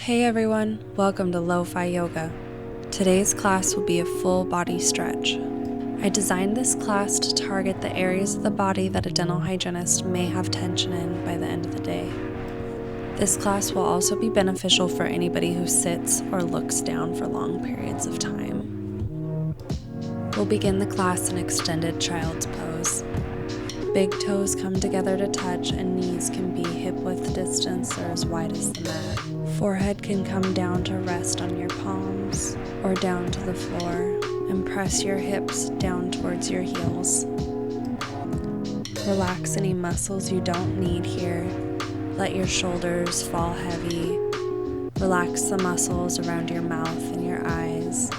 Hey everyone, welcome to LoFi Yoga. Today's class will be a full body stretch. I designed this class to target the areas of the body that a dental hygienist may have tension in by the end of the day. This class will also be beneficial for anybody who sits or looks down for long periods of time. We'll begin the class in extended child's pose. Big toes come together to touch and knees can be hip-width distance or as wide as the mat. Forehead can come down to rest on your palms or down to the floor, and press your hips down towards your heels. Relax any muscles you don't need here. Let your shoulders fall heavy. Relax the muscles around your mouth and your eyes.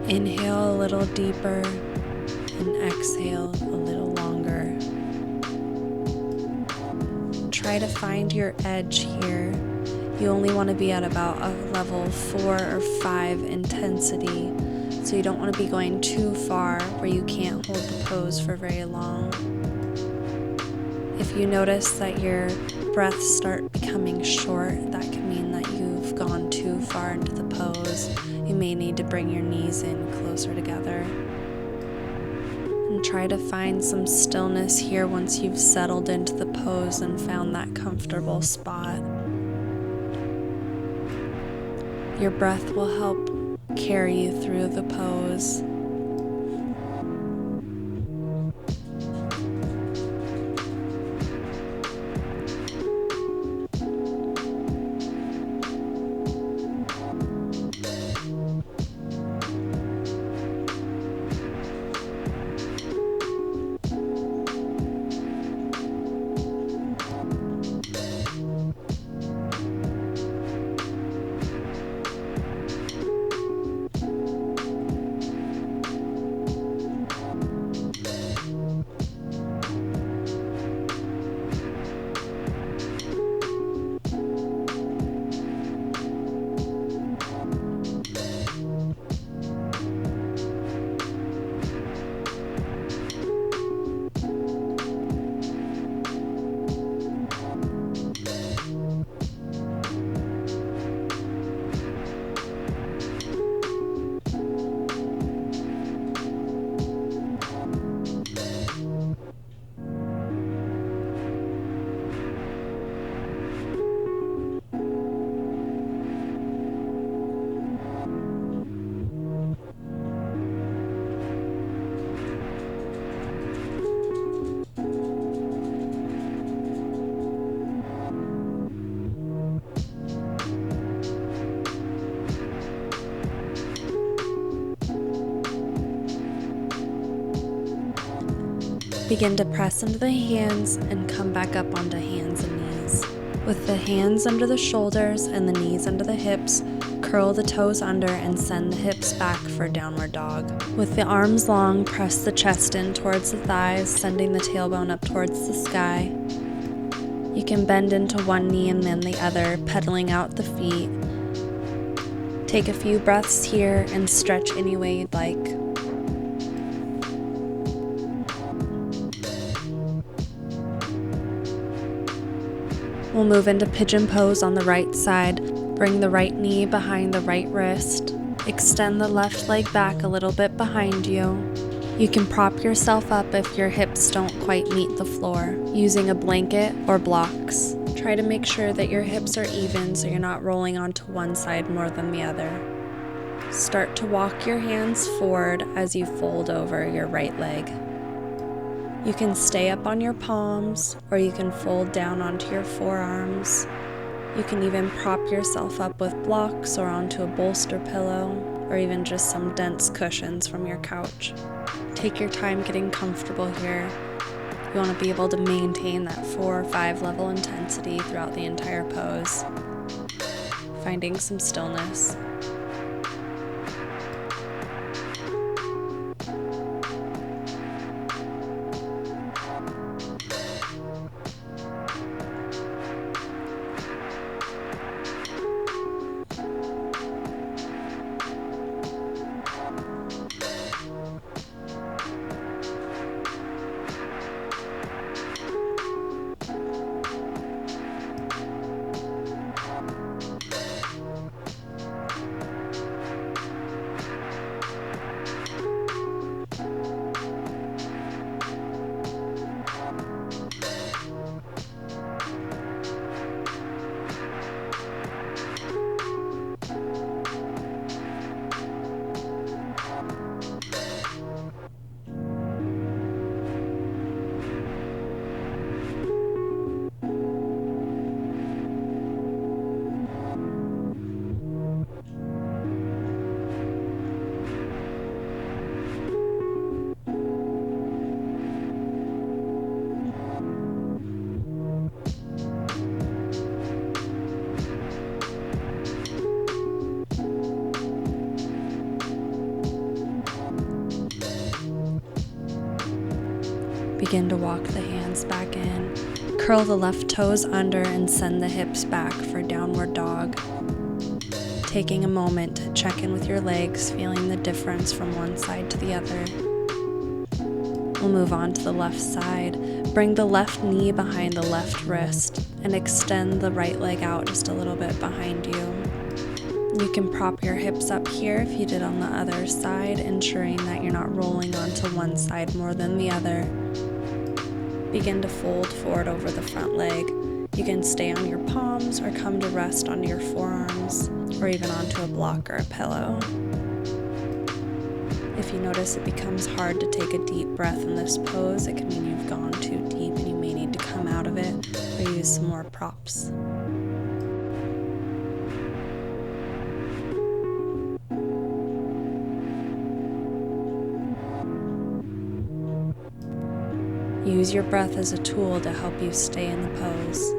Inhale a little deeper and exhale a little longer. Try to find your edge here. You only want to be at about a level 4 or 5 intensity, so you don't want to be going too far where you can't hold the pose for very long. If you notice that your breaths start becoming short, that can mean that you've gone too far into the pose. You may need to bring your knees in closer together. And try to find some stillness here once you've settled into the pose and found that comfortable spot. Your breath will help carry you through the pose. Begin to press into the hands and come back up onto hands and knees. With the hands under the shoulders and the knees under the hips, curl the toes under and send the hips back for downward dog. With the arms long, press the chest in towards the thighs, sending the tailbone up towards the sky. You can bend into one knee and then the other, pedaling out the feet. Take a few breaths here and stretch any way you'd like. We'll move into pigeon pose on the right side. Bring the right knee behind the right wrist. Extend the left leg back a little bit behind you. You can prop yourself up if your hips don't quite meet the floor, using a blanket or blocks. Try to make sure that your hips are even so you're not rolling onto one side more than the other. Start to walk your hands forward as you fold over your right leg. You can stay up on your palms, or you can fold down onto your forearms. You can even prop yourself up with blocks or onto a bolster pillow, or even just some dense cushions from your couch. Take your time getting comfortable here. You want to be able to maintain that 4 or 5 level intensity throughout the entire pose. Finding some stillness. Begin to walk the hands back in. Curl the left toes under and send the hips back for downward dog. Taking a moment to check in with your legs, feeling the difference from one side to the other. We'll move on to the left side. Bring the left knee behind the left wrist and extend the right leg out just a little bit behind you. You can prop your hips up here if you did on the other side, ensuring that you're not rolling onto one side more than the other. Begin to fold forward over the front leg. You can stay on your palms or come to rest onto your forearms or even onto a block or a pillow. If you notice it becomes hard to take a deep breath in this pose, it can mean you've gone too deep and you may need to come out of it or use some more props. Use your breath as a tool to help you stay in the pose.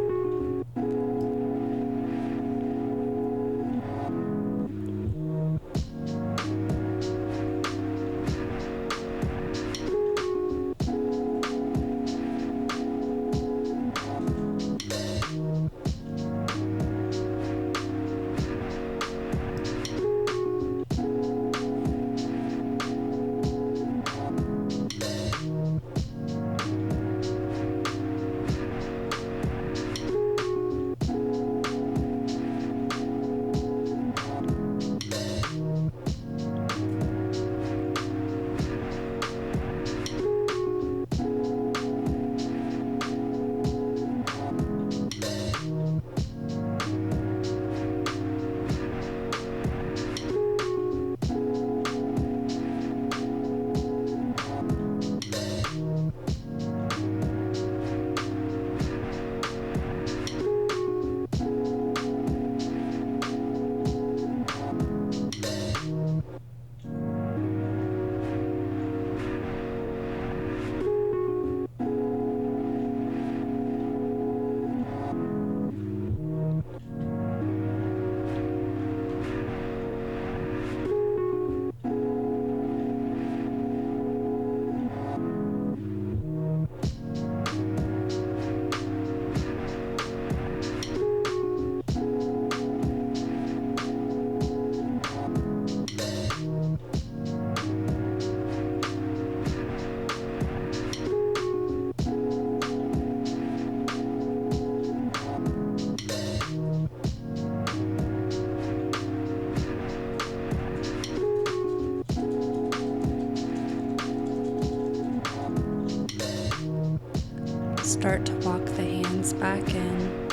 Start to walk the hands back in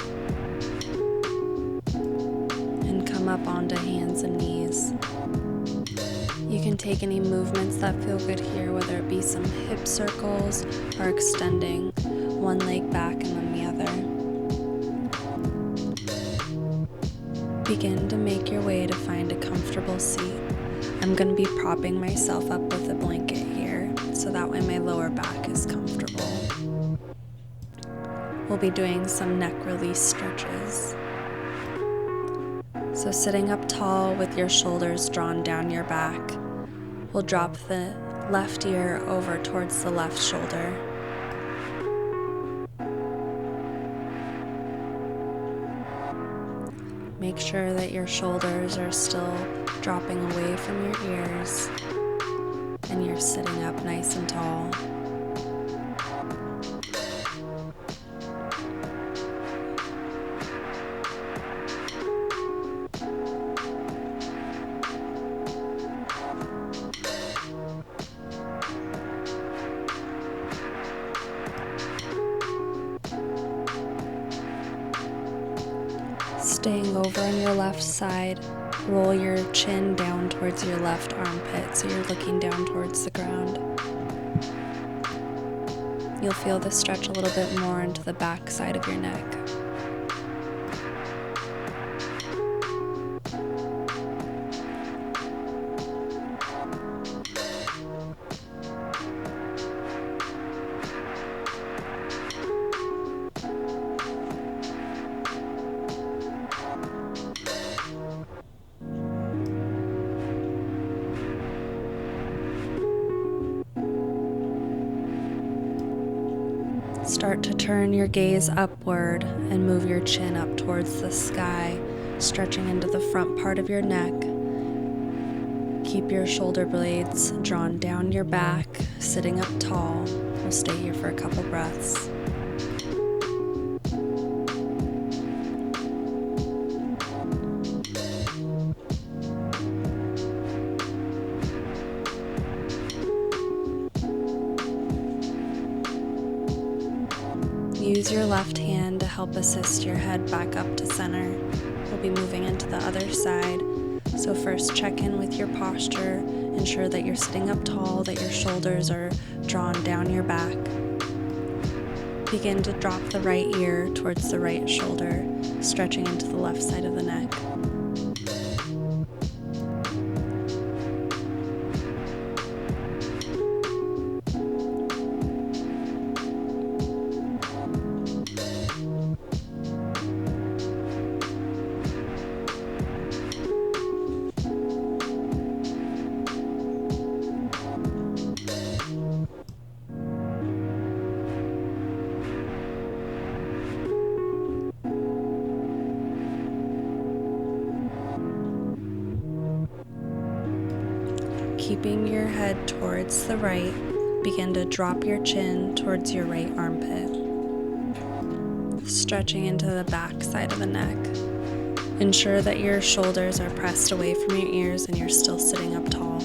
and come up onto hands and knees. You can take any movements that feel good here, whether it be some hip circles or extending one leg back and then the other. Begin to make your way to find a comfortable seat. I'm going to be propping myself up with a blanket here, so that way my lower back is comfortable. We'll be doing some neck release stretches. So sitting up tall with your shoulders drawn down your back, we'll drop the left ear over towards the left shoulder. Make sure that your shoulders are still dropping away from your ears and you're sitting up nice and tall. Staying over on your left side, roll your chin down towards your left armpit so you're looking down towards the ground. You'll feel the stretch a little bit more into the back side of your neck. Start to turn your gaze upward and move your chin up towards the sky, stretching into the front part of your neck. Keep your shoulder blades drawn down your back, sitting up tall. We'll stay here for a couple breaths. Use your left hand to help assist your head back up to center. We'll be moving into the other side. So first check in with your posture. Ensure that you're sitting up tall, that your shoulders are drawn down your back. Begin to drop the right ear towards the right shoulder, stretching into the left side of the neck. Keeping your head towards the right, begin to drop your chin towards your right armpit, stretching into the back side of the neck. Ensure that your shoulders are pressed away from your ears and you're still sitting up tall.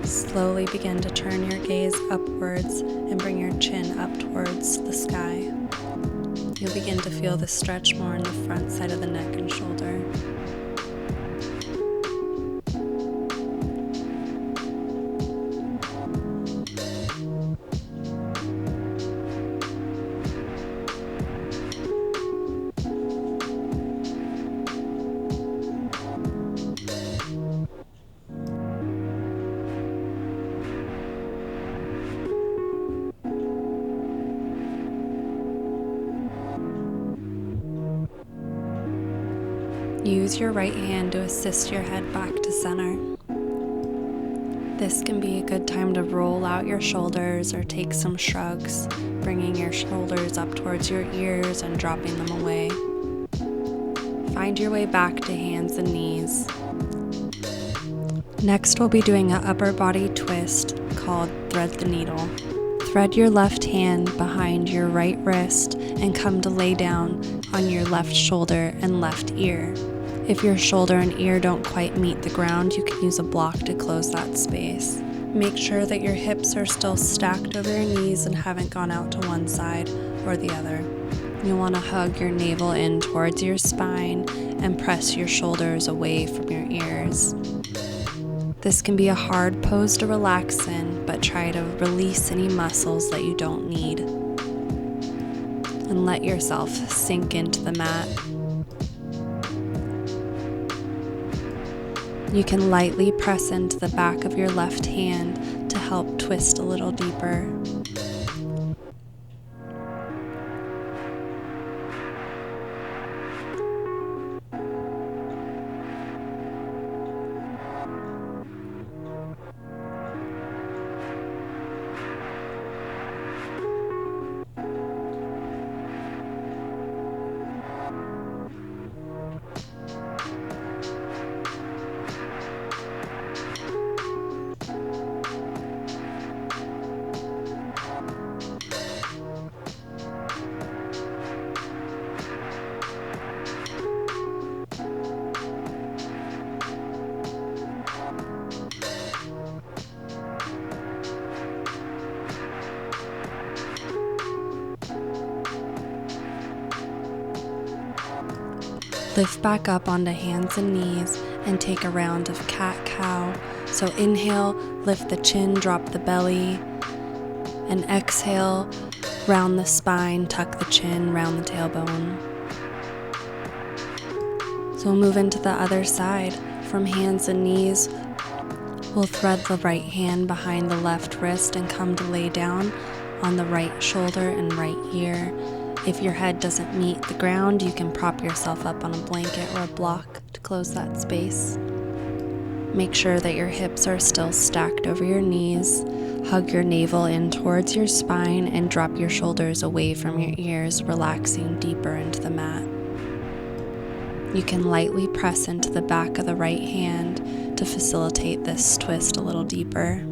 Slowly begin to turn your gaze upwards and bring your chin up towards the sky. You'll begin to feel the stretch more in the front side of the neck and shoulder. Use your right hand to assist your head back to center. This can be a good time to roll out your shoulders or take some shrugs, bringing your shoulders up towards your ears and dropping them away. Find your way back to hands and knees. Next, we'll be doing an upper body twist called Thread the Needle. Thread your left hand behind your right wrist and come to lay down on your left shoulder and left ear. If your shoulder and ear don't quite meet the ground, you can use a block to close that space. Make sure that your hips are still stacked over your knees and haven't gone out to one side or the other. You'll want to hug your navel in towards your spine and press your shoulders away from your ears. This can be a hard pose to relax in, but try to release any muscles that you don't need. And let yourself sink into the mat. You can lightly press into the back of your left hand to help twist a little deeper. Lift back up onto hands and knees and take a round of cat-cow. So inhale, lift the chin, drop the belly, and exhale, round the spine, tuck the chin, round the tailbone. So we'll move into the other side. From hands and knees, we'll thread the right hand behind the left wrist and come to lay down on the right shoulder and right ear. If your head doesn't meet the ground, you can prop yourself up on a blanket or a block to close that space. Make sure that your hips are still stacked over your knees. Hug your navel in towards your spine and drop your shoulders away from your ears, relaxing deeper into the mat. You can lightly press into the back of the right hand to facilitate this twist a little deeper.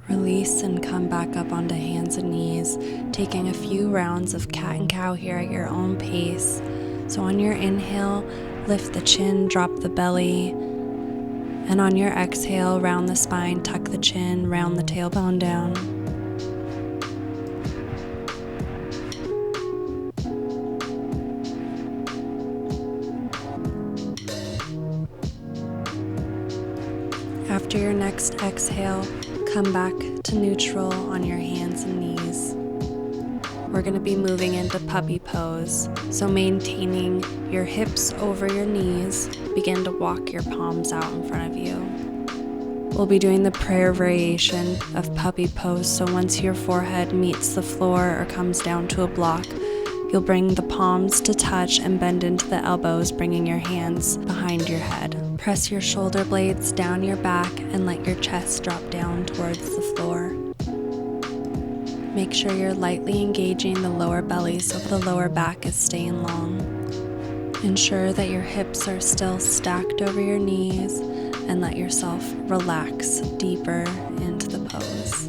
Release and come back up onto hands and knees, taking a few rounds of cat and cow here at your own pace. So on your inhale, lift the chin, drop the belly, and on your exhale, round the spine, tuck the chin, round the tailbone down. After your next exhale, come back to neutral on your hands and knees. We're going to be moving into puppy pose, so maintaining your hips over your knees, begin to walk your palms out in front of you. We'll be doing the prayer variation of puppy pose, so once your forehead meets the floor or comes down to a block, you'll bring the palms to touch and bend into the elbows, bringing your hands behind your head. Press your shoulder blades down your back and let your chest drop down towards the floor. Make sure you're lightly engaging the lower belly so the lower back is staying long. Ensure that your hips are still stacked over your knees and let yourself relax deeper into the pose.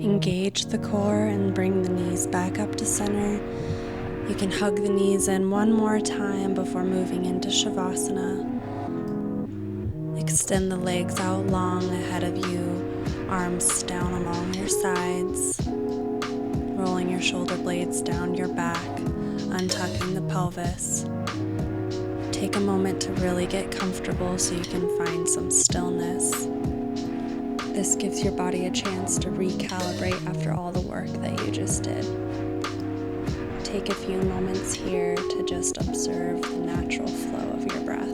Engage the core and bring the knees back up to center. You can hug the knees in one more time before moving into Shavasana. Extend the legs out long ahead of you, arms down along your sides, rolling your shoulder blades down your back, untucking the pelvis. Take a moment to really get comfortable so you can find some stillness. This gives your body a chance to recalibrate after all the work that you just did. Take a few moments here to just observe the natural flow of your breath.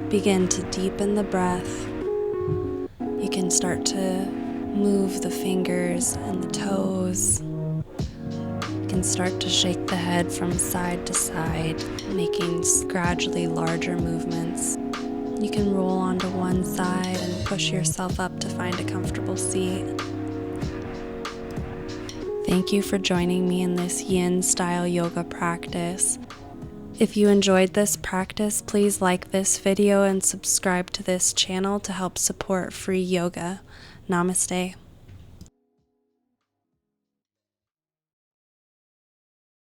Begin to deepen the breath. You can start to move the fingers and the toes. You can start to shake the head from side to side, making gradually larger movements. You can roll onto one side and push yourself up to find a comfortable seat. Thank you for joining me in this yin-style yoga practice. If you enjoyed this practice, please like this video and subscribe to this channel to help support free yoga. Namaste.